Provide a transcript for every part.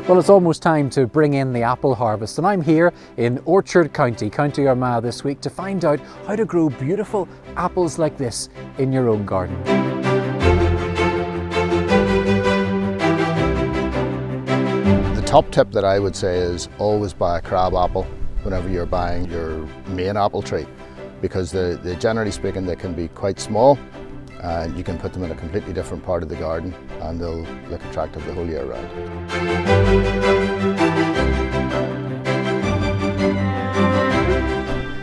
Well, it's almost time to bring in the apple harvest, and I'm here in Orchard County, County Armagh this week to find out how to grow beautiful apples like this in your own garden. The top tip that I would say is always buy a crab apple whenever you're buying your main apple tree, because generally speaking they can be quite small and you can put them in a completely different part of the garden and they'll look attractive the whole year round.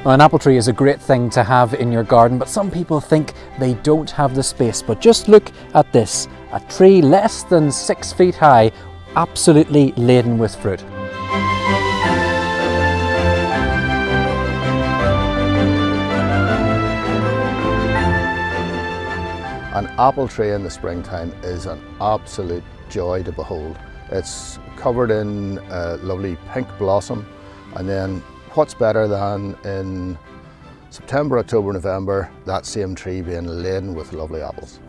Well, an apple tree is a great thing to have in your garden, but some people think they don't have the space. But just look at this, a tree less than 6 feet high, absolutely laden with fruit. An apple tree in the springtime is an absolute joy to behold. It's covered in lovely pink blossom, and then what's better than in September, October, November, that same tree being laden with lovely apples.